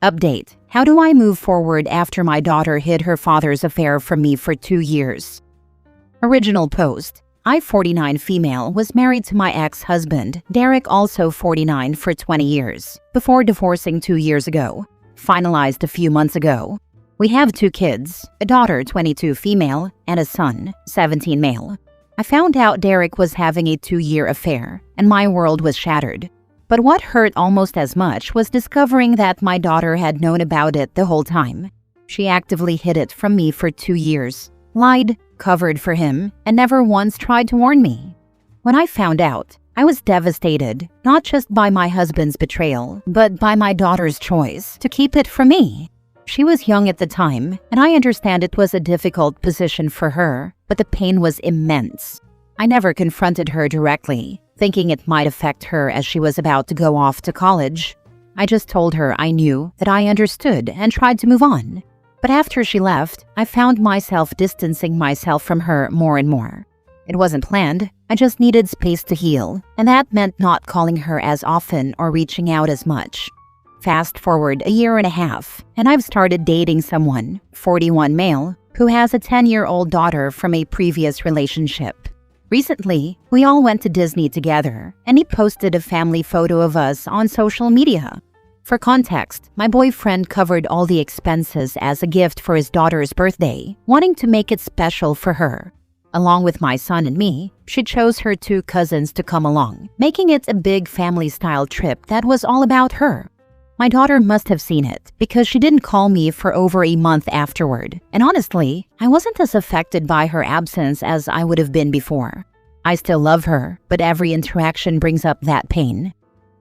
Update: how do I move forward after my daughter hid her father's affair from me for 2 years? Original post: I, 49 female, was married to my ex-husband, Derek, also 49, for 20 years, before divorcing 2 years ago. Finalized a few months ago. We have 2 kids, a daughter, 22 female, and a son, 17 male. I found out Derek was having a 2-year affair, and my world was shattered. But what hurt almost as much was discovering that my daughter had known about it the whole time. She actively hid it from me for 2 years, lied, covered for him, and never once tried to warn me. When I found out, I was devastated, not just by my husband's betrayal, but by my daughter's choice to keep it from me. She was young at the time, and I understand it was a difficult position for her, but the pain was immense. I never confronted her directly, thinking it might affect her as she was about to go off to college. I just told her I knew, that I understood, and tried to move on. But after she left, I found myself distancing myself from her more and more. It wasn't planned, I just needed space to heal, and that meant not calling her as often or reaching out as much. Fast forward a year and a half, and I've started dating someone, 41 male, who has a 10-year-old daughter from a previous relationship. Recently, we all went to Disney together, and he posted a family photo of us on social media. For context, my boyfriend covered all the expenses as a gift for his daughter's birthday, wanting to make it special for her. Along with my son and me, she chose her 2 cousins to come along, making it a big family-style trip that was all about her. My daughter must have seen it, because she didn't call me for over a month afterward, and honestly, I wasn't as affected by her absence as I would have been before. I still love her, but every interaction brings up that pain.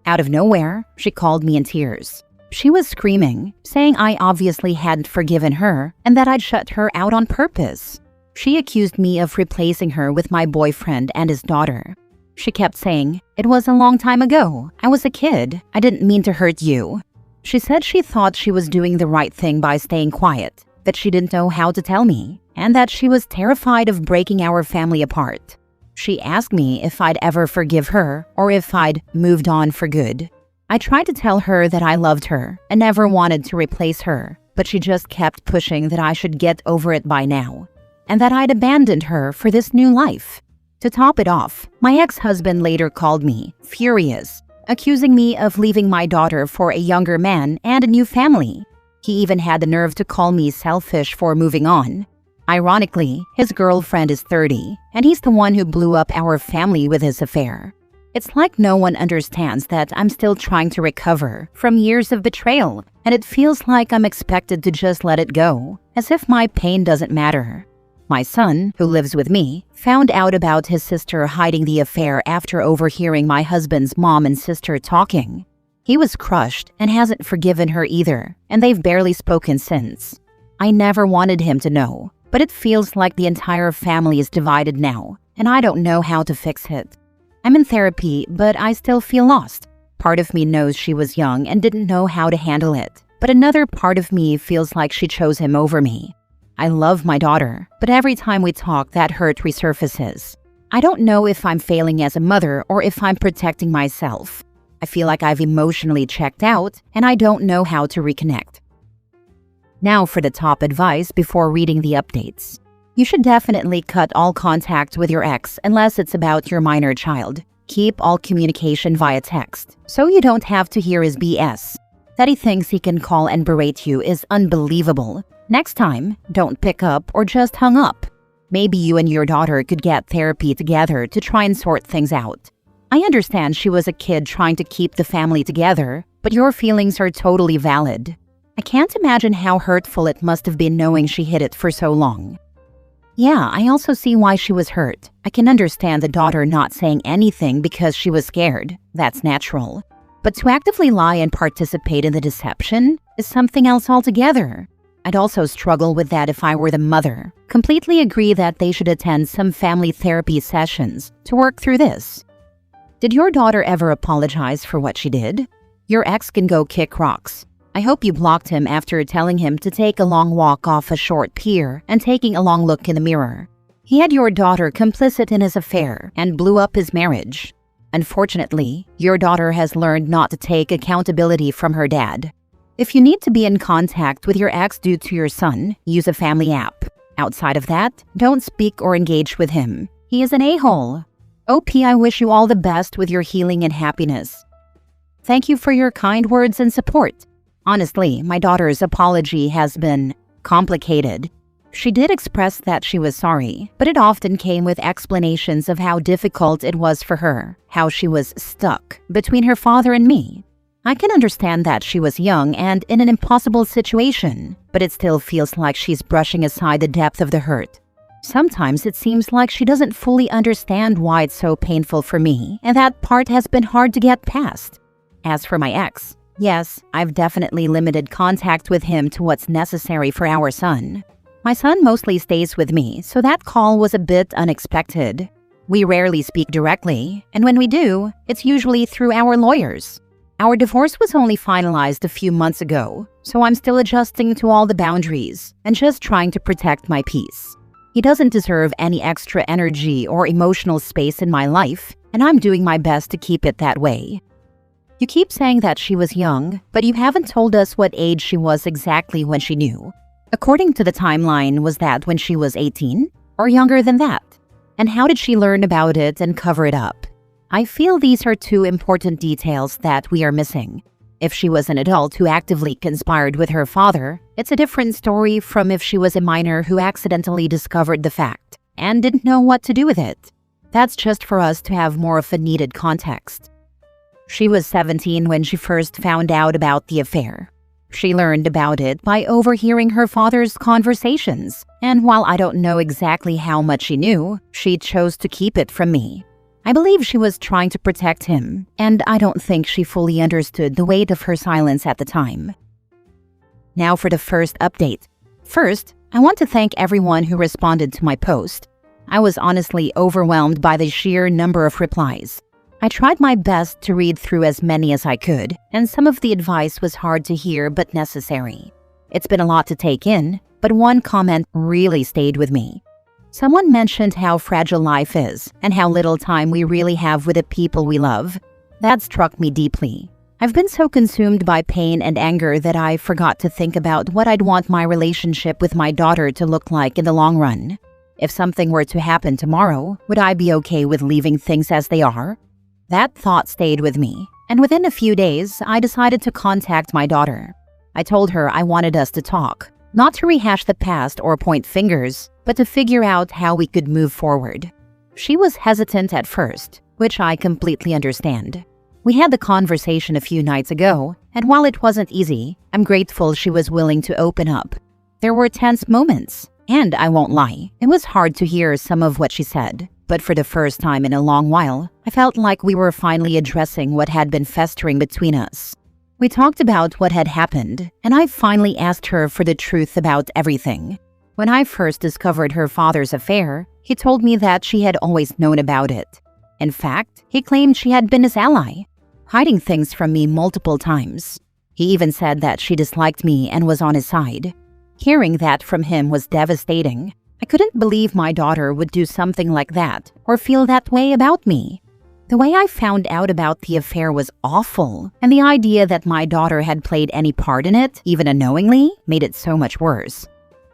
Out of nowhere, she called me in tears. She was screaming, saying I obviously hadn't forgiven her and that I'd shut her out on purpose. She accused me of replacing her with my boyfriend and his daughter. She kept saying, "It was a long time ago. I was a kid. I didn't mean to hurt you." She said she thought she was doing the right thing by staying quiet, that she didn't know how to tell me, and that she was terrified of breaking our family apart. She asked me if I'd ever forgive her or if I'd moved on for good. I tried to tell her that I loved her and never wanted to replace her, but she just kept pushing that I should get over it by now, and that I'd abandoned her for this new life. To top it off, my ex-husband later called me, furious, accusing me of leaving my daughter for a younger man and a new family. He even had the nerve to call me selfish for moving on. Ironically, his girlfriend is 30, and he's the one who blew up our family with his affair. It's like no one understands that I'm still trying to recover from years of betrayal, and it feels like I'm expected to just let it go, as if my pain doesn't matter. My son, who lives with me, found out about his sister hiding the affair after overhearing my husband's mom and sister talking. He was crushed and hasn't forgiven her either, and they've barely spoken since. I never wanted him to know, but it feels like the entire family is divided now, and I don't know how to fix it. I'm in therapy, but I still feel lost. Part of me knows she was young and didn't know how to handle it, but another part of me feels like she chose him over me. I love my daughter, but every time we talk, that hurt resurfaces. I don't know if I'm failing as a mother or if I'm protecting myself. I feel like I've emotionally checked out, and I don't know how to reconnect. Now for the top advice before reading the updates. You should definitely cut all contact with your ex unless it's about your minor child. Keep all communication via text, so you don't have to hear his BS. That he thinks he can call and berate you is unbelievable. Next time, don't pick up or just hung up. Maybe you and your daughter could get therapy together to try and sort things out. I understand she was a kid trying to keep the family together, but your feelings are totally valid. I can't imagine how hurtful it must have been knowing she hid it for so long. Yeah, I also see why she was hurt. I can understand the daughter not saying anything because she was scared. That's natural. But to actively lie and participate in the deception is something else altogether. I'd also struggle with that if I were the mother. Completely agree that they should attend some family therapy sessions to work through this. Did your daughter ever apologize for what she did? Your ex can go kick rocks. I hope you blocked him after telling him to take a long walk off a short pier and taking a long look in the mirror. He had your daughter complicit in his affair and blew up his marriage. Unfortunately, your daughter has learned not to take accountability from her dad. If you need to be in contact with your ex due to your son, use a family app. Outside of that, don't speak or engage with him. He is an a-hole. OP, I wish you all the best with your healing and happiness. Thank you for your kind words and support. Honestly, my daughter's apology has been complicated. She did express that she was sorry, but it often came with explanations of how difficult it was for her, how she was stuck between her father and me. I can understand that she was young and in an impossible situation, but it still feels like she's brushing aside the depth of the hurt. Sometimes it seems like she doesn't fully understand why it's so painful for me, and that part has been hard to get past. As for my ex, yes, I've definitely limited contact with him to what's necessary for our son. My son mostly stays with me, so that call was a bit unexpected. We rarely speak directly, and when we do, it's usually through our lawyers. Our divorce was only finalized a few months ago, so I'm still adjusting to all the boundaries and just trying to protect my peace. He doesn't deserve any extra energy or emotional space in my life, and I'm doing my best to keep it that way. You keep saying that she was young, but you haven't told us what age she was exactly when she knew. According to the timeline, was that when she was 18 or younger than that? And how did she learn about it and cover it up? I feel these are two important details that we are missing. If she was an adult who actively conspired with her father, it's a different story from if she was a minor who accidentally discovered the fact and didn't know what to do with it. That's just for us to have more of a needed context. She was 17 when she first found out about the affair. She learned about it by overhearing her father's conversations, and while I don't know exactly how much she knew, she chose to keep it from me. I believe she was trying to protect him, and I don't think she fully understood the weight of her silence at the time. Now for the first update. First, I want to thank everyone who responded to my post. I was honestly overwhelmed by the sheer number of replies. I tried my best to read through as many as I could, and some of the advice was hard to hear but necessary. It's been a lot to take in, but one comment really stayed with me. Someone mentioned how fragile life is and how little time we really have with the people we love. That struck me deeply. I've been so consumed by pain and anger that I forgot to think about what I'd want my relationship with my daughter to look like in the long run. If something were to happen tomorrow, would I be okay with leaving things as they are? That thought stayed with me, and within a few days, I decided to contact my daughter. I told her I wanted us to talk, not to rehash the past or point fingers, but to figure out how we could move forward. She was hesitant at first, which I completely understand. We had the conversation a few nights ago, and while it wasn't easy, I'm grateful she was willing to open up. There were tense moments, and I won't lie, it was hard to hear some of what she said. But for the first time in a long while, I felt like we were finally addressing what had been festering between us. We talked about what had happened, and I finally asked her for the truth about everything. When I first discovered her father's affair, he told me that she had always known about it. In fact, he claimed she had been his ally, hiding things from me multiple times. He even said that she disliked me and was on his side. Hearing that from him was devastating. I couldn't believe my daughter would do something like that or feel that way about me. The way I found out about the affair was awful, and the idea that my daughter had played any part in it, even unknowingly, made it so much worse.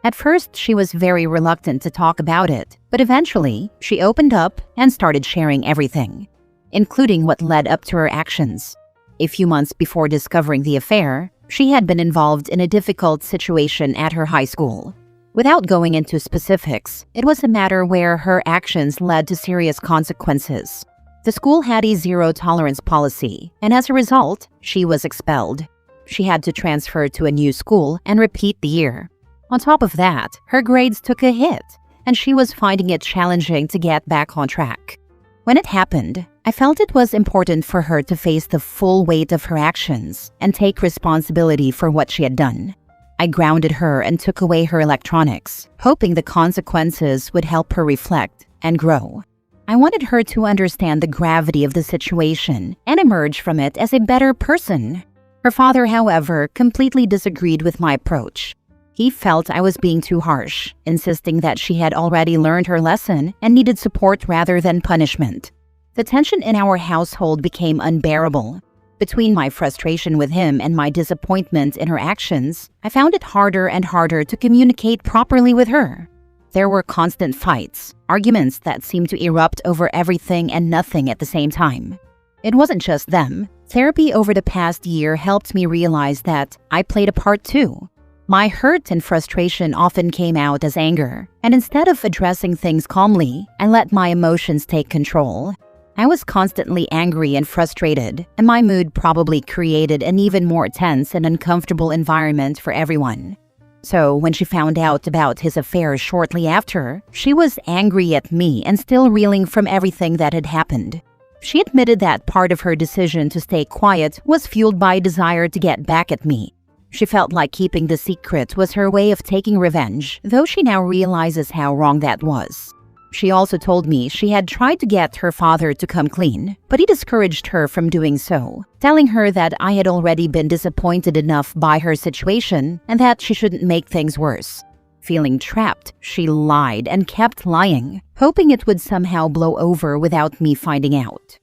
At first, she was very reluctant to talk about it, but eventually, she opened up and started sharing everything, including what led up to her actions. A few months before discovering the affair, she had been involved in a difficult situation at her high school. Without going into specifics, it was a matter where her actions led to serious consequences. The school had a zero-tolerance policy, and as a result, she was expelled. She had to transfer to a new school and repeat the year. On top of that, her grades took a hit, and she was finding it challenging to get back on track. When it happened, I felt it was important for her to face the full weight of her actions and take responsibility for what she had done. I grounded her and took away her electronics, hoping the consequences would help her reflect and grow. I wanted her to understand the gravity of the situation and emerge from it as a better person. Her father, however, completely disagreed with my approach. He felt I was being too harsh, insisting that she had already learned her lesson and needed support rather than punishment. The tension in our household became unbearable. Between my frustration with him and my disappointment in her actions, I found it harder and harder to communicate properly with her. There were constant fights, arguments that seemed to erupt over everything and nothing at the same time. It wasn't just them. Therapy over the past year helped me realize that I played a part too. My hurt and frustration often came out as anger, and instead of addressing things calmly, I let my emotions take control. I was constantly angry and frustrated, and my mood probably created an even more tense and uncomfortable environment for everyone. So when she found out about his affair shortly after, she was angry at me and still reeling from everything that had happened. She admitted that part of her decision to stay quiet was fueled by a desire to get back at me. She felt like keeping the secret was her way of taking revenge, though she now realizes how wrong that was. She also told me she had tried to get her father to come clean, but he discouraged her from doing so, telling her that I had already been disappointed enough by her situation and that she shouldn't make things worse. Feeling trapped, she lied and kept lying, hoping it would somehow blow over without me finding out.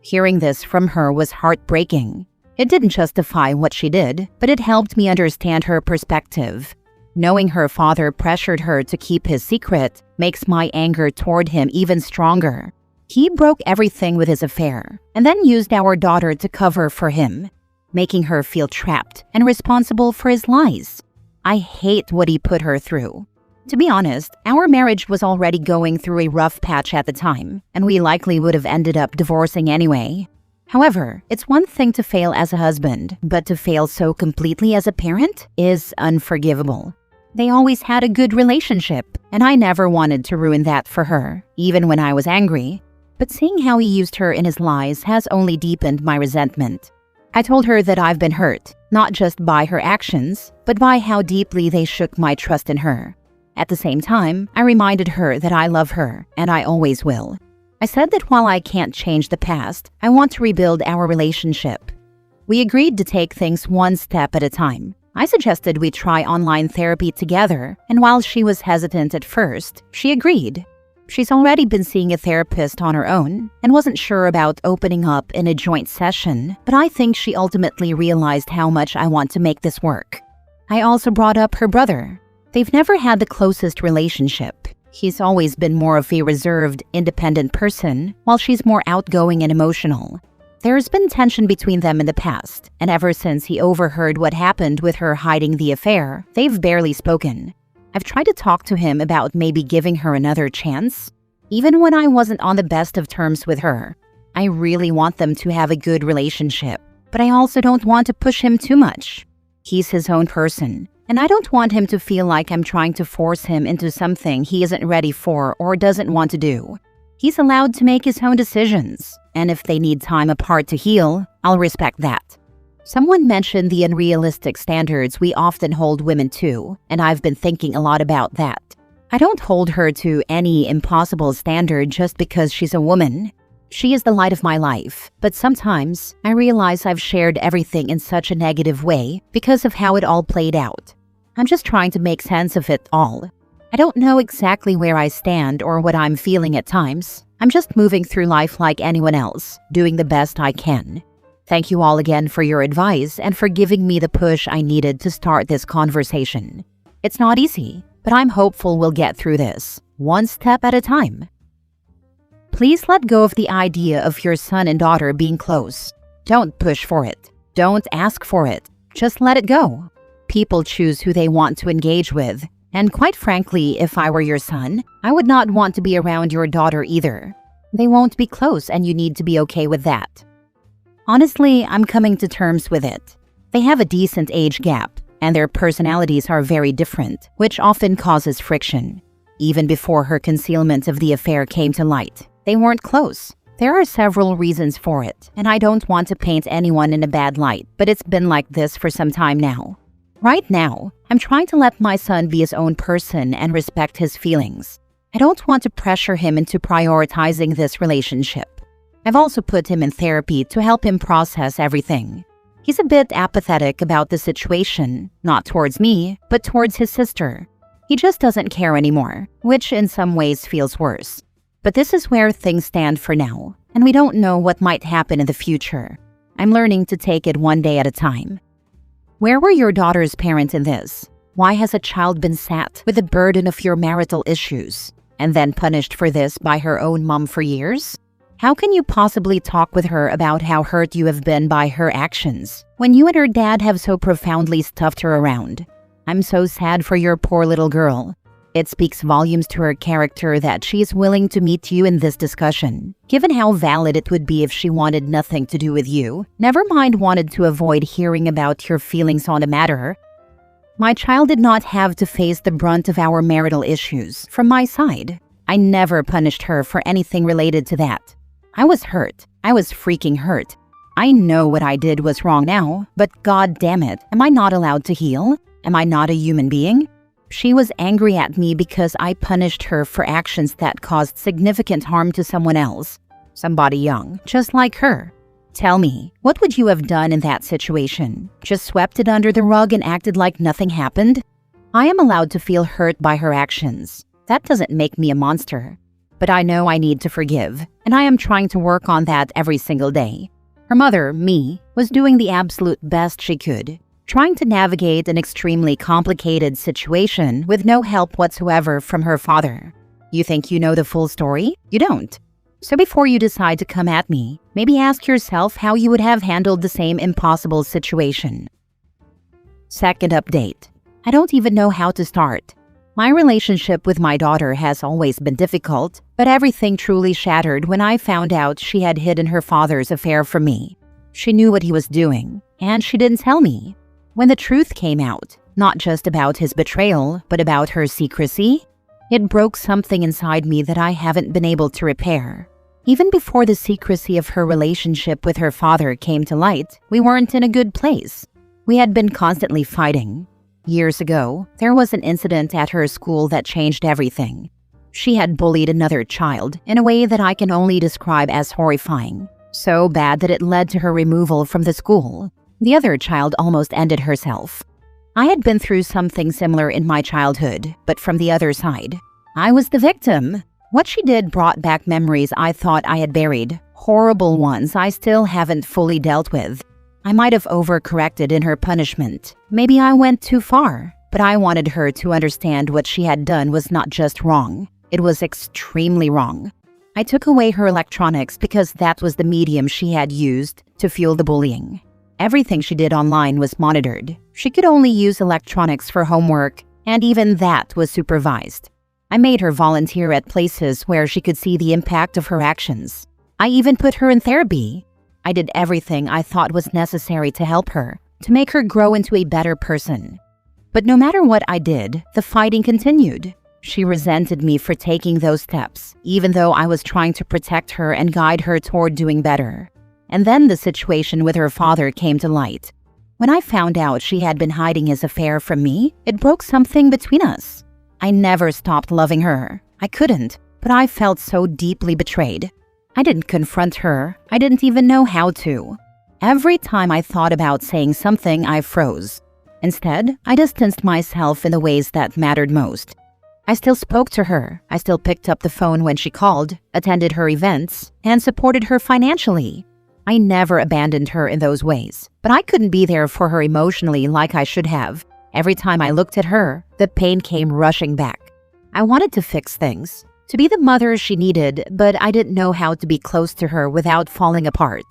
Hearing this from her was heartbreaking. It didn't justify what she did, but it helped me understand her perspective. Knowing her father pressured her to keep his secret makes my anger toward him even stronger. He broke everything with his affair, and then used our daughter to cover for him, making her feel trapped and responsible for his lies. I hate what he put her through. To be honest, our marriage was already going through a rough patch at the time, and we likely would have ended up divorcing anyway. However, it's one thing to fail as a husband, but to fail so completely as a parent is unforgivable. They always had a good relationship, and I never wanted to ruin that for her, even when I was angry. But seeing how he used her in his lies has only deepened my resentment. I told her that I've been hurt, not just by her actions, but by how deeply they shook my trust in her. At the same time, I reminded her that I love her, and I always will. I said that while I can't change the past, I want to rebuild our relationship. We agreed to take things one step at a time. I suggested we try online therapy together, and while she was hesitant at first, she agreed. She's already been seeing a therapist on her own and wasn't sure about opening up in a joint session, but I think she ultimately realized how much I want to make this work. I also brought up her brother. They've never had the closest relationship. He's always been more of a reserved, independent person, while she's more outgoing and emotional. There's been tension between them in the past, and ever since he overheard what happened with her hiding the affair, they've barely spoken. I've tried to talk to him about maybe giving her another chance, even when I wasn't on the best of terms with her. I really want them to have a good relationship, but I also don't want to push him too much. He's his own person, and I don't want him to feel like I'm trying to force him into something he isn't ready for or doesn't want to do. He's allowed to make his own decisions, and if they need time apart to heal, I'll respect that. Someone mentioned the unrealistic standards we often hold women to, and I've been thinking a lot about that. I don't hold her to any impossible standard just because she's a woman. She is the light of my life, but sometimes I realize I've shared everything in such a negative way because of how it all played out. I'm just trying to make sense of it all. I don't know exactly where I stand or what I'm feeling at times. I'm just moving through life like anyone else, doing the best I can. Thank you all again for your advice and for giving me the push I needed to start this conversation. It's not easy, but I'm hopeful we'll get through this, one step at a time. Please let go of the idea of your son and daughter being close. Don't push for it. Don't ask for it. Just let it go. People choose who they want to engage with, and quite frankly, if I were your son, I would not want to be around your daughter either. They won't be close, and you need to be okay with that. Honestly, I'm coming to terms with it. They have a decent age gap, and their personalities are very different, which often causes friction. Even before her concealment of the affair came to light, they weren't close. There are several reasons for it, and I don't want to paint anyone in a bad light, but it's been like this for some time now. Right now, I'm trying to let my son be his own person and respect his feelings. I don't want to pressure him into prioritizing this relationship. I've also put him in therapy to help him process everything. He's a bit apathetic about the situation, not towards me, but towards his sister. He just doesn't care anymore, which in some ways feels worse. But this is where things stand for now, and we don't know what might happen in the future. I'm learning to take it one day at a time. Where were your daughter's parents in this? Why has a child been sat with the burden of your marital issues and then punished for this by her own mom for years? How can you possibly talk with her about how hurt you have been by her actions when you and her dad have so profoundly stuffed her around? I'm so sad for your poor little girl. It speaks volumes to her character that she is willing to meet you in this discussion, given how valid it would be if she wanted nothing to do with you, never mind wanted to avoid hearing about your feelings on the matter. My child did not have to face the brunt of our marital issues from my side. I never punished her for anything related to that. I was hurt. I was freaking hurt. I know what I did was wrong now, but god damn it, am I not allowed to heal? Am I not a human being? She was angry at me because I punished her for actions that caused significant harm to someone else. Somebody young, just like her. Tell me, what would you have done in that situation? Just swept it under the rug and acted like nothing happened? I am allowed to feel hurt by her actions. That doesn't make me a monster. But I know I need to forgive, and I am trying to work on that every single day. Her mother, me, was doing the absolute best she could, trying to navigate an extremely complicated situation with no help whatsoever from her father. You think you know the full story? You don't. So before you decide to come at me, maybe ask yourself how you would have handled the same impossible situation. Second update. I don't even know how to start. My relationship with my daughter has always been difficult, but everything truly shattered when I found out she had hidden her father's affair from me. She knew what he was doing, and she didn't tell me. When the truth came out, not just about his betrayal, but about her secrecy, it broke something inside me that I haven't been able to repair. Even before the secrecy of her relationship with her father came to light, we weren't in a good place. We had been constantly fighting. Years ago, there was an incident at her school that changed everything. She had bullied another child in a way that I can only describe as horrifying. So bad that it led to her removal from the school. The other child almost ended herself. I had been through something similar in my childhood, but from the other side. I was the victim. What she did brought back memories I thought I had buried, horrible ones I still haven't fully dealt with. I might have overcorrected in her punishment. Maybe I went too far, but I wanted her to understand what she had done was not just wrong. It was extremely wrong. I took away her electronics because that was the medium she had used to fuel the bullying. Everything she did online was monitored. She could only use electronics for homework, and even that was supervised. I made her volunteer at places where she could see the impact of her actions. I even put her in therapy. I did everything I thought was necessary to help her, to make her grow into a better person. But no matter what I did, the fighting continued. She resented me for taking those steps, even though I was trying to protect her and guide her toward doing better. And then the situation with her father came to light. When I found out she had been hiding his affair from me, it broke something between us. I never stopped loving her. I couldn't, but I felt so deeply betrayed. I didn't confront her. I didn't even know how to. Every time I thought about saying something, I froze. Instead, I distanced myself in the ways that mattered most. I still spoke to her. I still picked up the phone when she called, attended her events, and supported her financially. I never abandoned her in those ways, but I couldn't be there for her emotionally like I should have. Every time I looked at her, the pain came rushing back. I wanted to fix things, to be the mother she needed, but I didn't know how to be close to her without falling apart.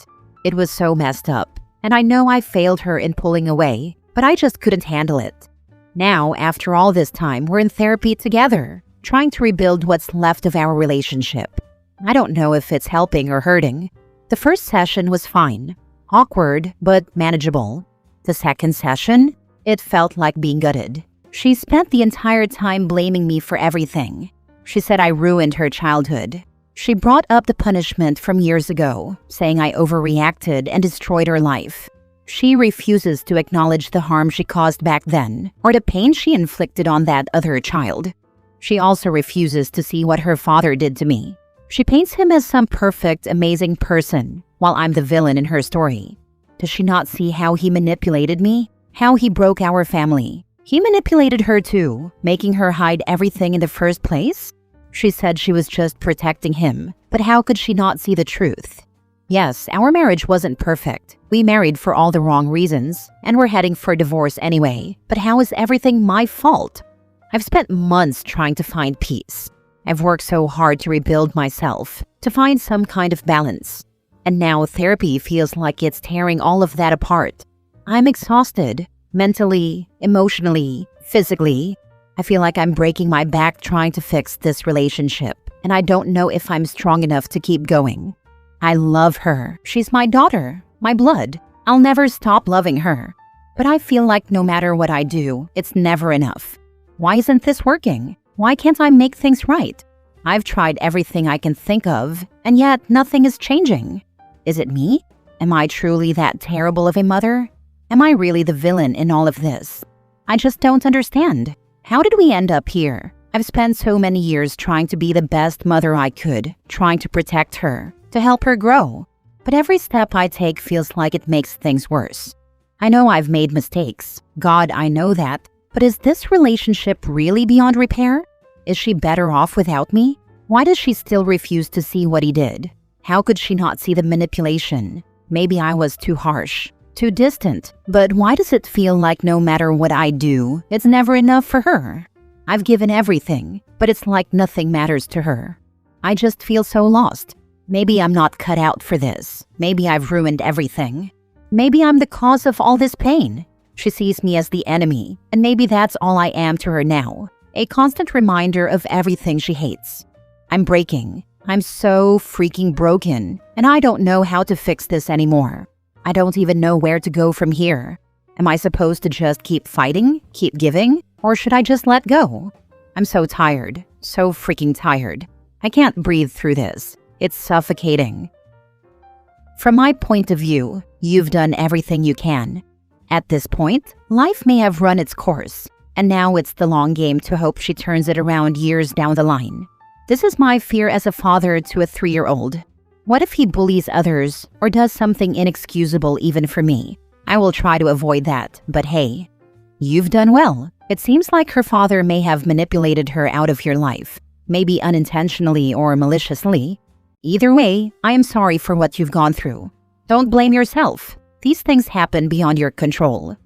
It was so messed up, and I know I failed her in pulling away, but I just couldn't handle it. Now, after all this time, we're in therapy together, trying to rebuild what's left of our relationship. I don't know if it's helping or hurting. The first session was fine, awkward, but manageable. The second session? It felt like being gutted. She spent the entire time blaming me for everything. She said I ruined her childhood. She brought up the punishment from years ago, saying I overreacted and destroyed her life. She refuses to acknowledge the harm she caused back then, or the pain she inflicted on that other child. She also refuses to see what her father did to me. She paints him as some perfect, amazing person, while I'm the villain in her story. Does she not see how he manipulated me? How he broke our family? He manipulated her too, making her hide everything in the first place? She said she was just protecting him, but how could she not see the truth? Yes, our marriage wasn't perfect. We married for all the wrong reasons, and we're heading for divorce anyway. But how is everything my fault? I've spent months trying to find peace. I've worked so hard to rebuild myself, to find some kind of balance. And now therapy feels like it's tearing all of that apart. I'm exhausted, mentally, emotionally, physically. I feel like I'm breaking my back trying to fix this relationship, and I don't know if I'm strong enough to keep going. I love her. She's my daughter, my blood. I'll never stop loving her. But I feel like no matter what I do, it's never enough. Why isn't this working? Why can't I make things right? I've tried everything I can think of, and yet nothing is changing. Is it me? Am I truly that terrible of a mother? Am I really the villain in all of this? I just don't understand. How did we end up here? I've spent so many years trying to be the best mother I could, trying to protect her, to help her grow. But every step I take feels like it makes things worse. I know I've made mistakes. God, I know that. But is this relationship really beyond repair? Is she better off without me? Why does she still refuse to see what he did? How could she not see the manipulation? Maybe I was too harsh, too distant. But why does it feel like no matter what I do, it's never enough for her? I've given everything, but it's like nothing matters to her. I just feel so lost. Maybe I'm not cut out for this. Maybe I've ruined everything. Maybe I'm the cause of all this pain. She sees me as the enemy, and maybe that's all I am to her now. A constant reminder of everything she hates. I'm breaking. I'm so freaking broken, and I don't know how to fix this anymore. I don't even know where to go from here. Am I supposed to just keep fighting, keep giving, or should I just let go? I'm so tired, so freaking tired. I can't breathe through this. It's suffocating. From my point of view, you've done everything you can. At this point, life may have run its course, and now it's the long game to hope she turns it around years down the line. This is my fear as a father to a 3-year-old. What if he bullies others or does something inexcusable even for me? I will try to avoid that, but hey, you've done well. It seems like her father may have manipulated her out of your life, maybe unintentionally or maliciously. Either way, I am sorry for what you've gone through. Don't blame yourself. These things happen beyond your control.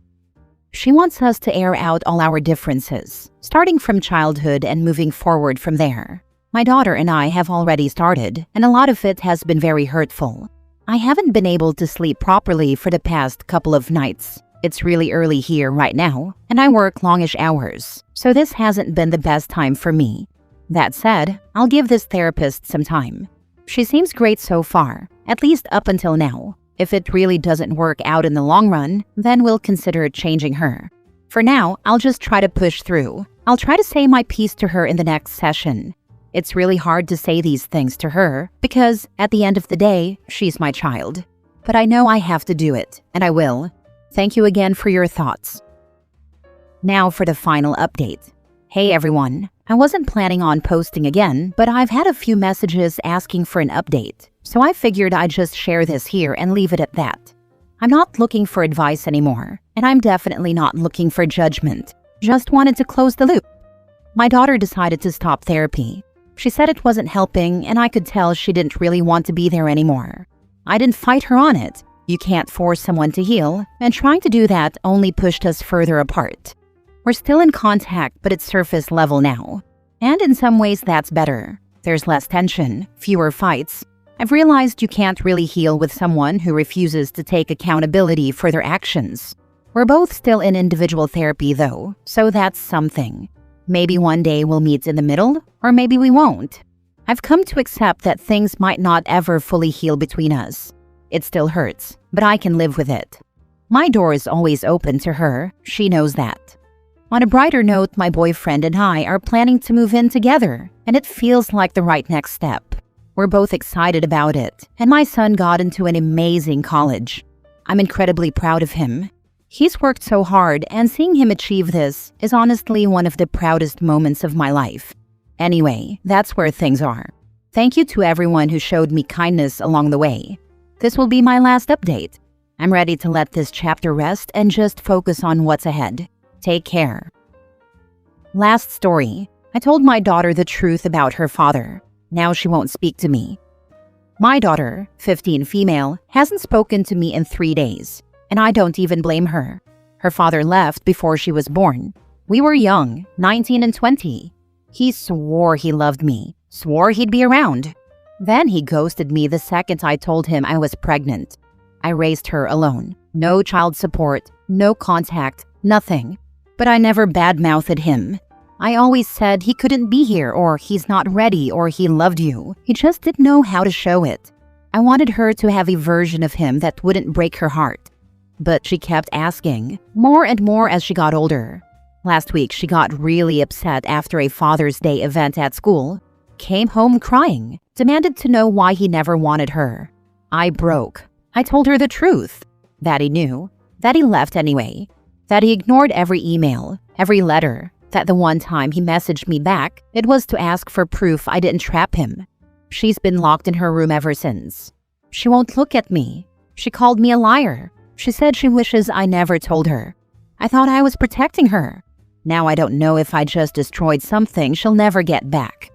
She wants us to air out all our differences, starting from childhood and moving forward from there. My daughter and I have already started, and a lot of it has been very hurtful. I haven't been able to sleep properly for the past couple of nights. It's really early here right now, and I work longish hours, so this hasn't been the best time for me. That said, I'll give this therapist some time. She seems great so far, at least up until now. If it really doesn't work out in the long run, then we'll consider changing her. For now, I'll just try to push through. I'll try to say my piece to her in the next session. It's really hard to say these things to her because, at the end of the day, she's my child. But I know I have to do it, and I will. Thank you again for your thoughts. Now for the final update. Hey everyone, I wasn't planning on posting again, but I've had a few messages asking for an update. So I figured I'd just share this here and leave it at that. I'm not looking for advice anymore, and I'm definitely not looking for judgment. Just wanted to close the loop. My daughter decided to stop therapy. She said it wasn't helping, and I could tell she didn't really want to be there anymore. I didn't fight her on it. You can't force someone to heal, and trying to do that only pushed us further apart. We're still in contact, but it's surface level now. And in some ways that's better. There's less tension, fewer fights. I've realized you can't really heal with someone who refuses to take accountability for their actions. We're both still in individual therapy though, so that's something. Maybe one day we'll meet in the middle, or maybe we won't. I've come to accept that things might not ever fully heal between us. It still hurts, but I can live with it. My door is always open to her, she knows that. On a brighter note, my boyfriend and I are planning to move in together, and it feels like the right next step. We're both excited about it, and my son got into an amazing college. I'm incredibly proud of him. He's worked so hard, and seeing him achieve this is honestly one of the proudest moments of my life. Anyway, that's where things are. Thank you to everyone who showed me kindness along the way. This will be my last update. I'm ready to let this chapter rest and just focus on what's ahead. Take care. Last story. I told my daughter the truth about her father. Now she won't speak to me. My daughter, 15 female, hasn't spoken to me in 3 days, and I don't even blame her. Her father left before she was born. We were young, 19 and 20. He swore he loved me, swore he'd be around. Then he ghosted me the second I told him I was pregnant. I raised her alone. No child support, no contact, nothing. But I never badmouthed him. I always said he couldn't be here, or he's not ready, or he loved you. He just didn't know how to show it. I wanted her to have a version of him that wouldn't break her heart. But she kept asking, more and more as she got older. Last week, she got really upset after a Father's Day event at school. Came home crying, demanded to know why he never wanted her. I broke. I told her the truth. That he knew. That he left anyway. That he ignored every email, every letter. That the one time he messaged me back, it was to ask for proof I didn't trap him. She's been locked in her room ever since. She won't look at me. She called me a liar. She said she wishes I never told her. I thought I was protecting her. Now I don't know if I just destroyed something she'll never get back.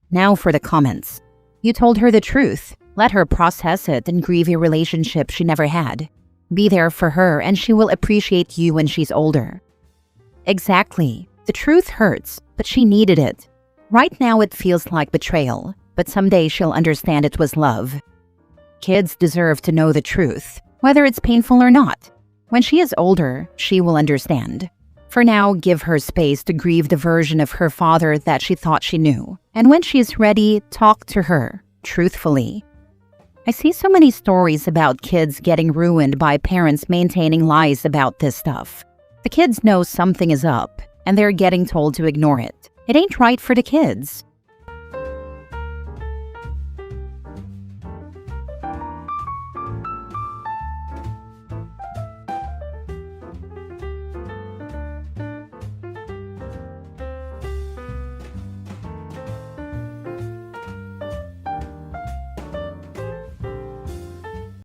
Now for the comments. You told her the truth. Let her process it and grieve a relationship she never had. Be there for her and she will appreciate you when she's older. Exactly. The truth hurts, but she needed it. Right now it feels like betrayal, but someday she'll understand it was love. Kids deserve to know the truth, whether it's painful or not. When she is older, she will understand. For now, give her space to grieve the version of her father that she thought she knew. And when she is ready, talk to her, truthfully. I see so many stories about kids getting ruined by parents maintaining lies about this stuff. The kids know something is up, and they're getting told to ignore it. It ain't right for the kids.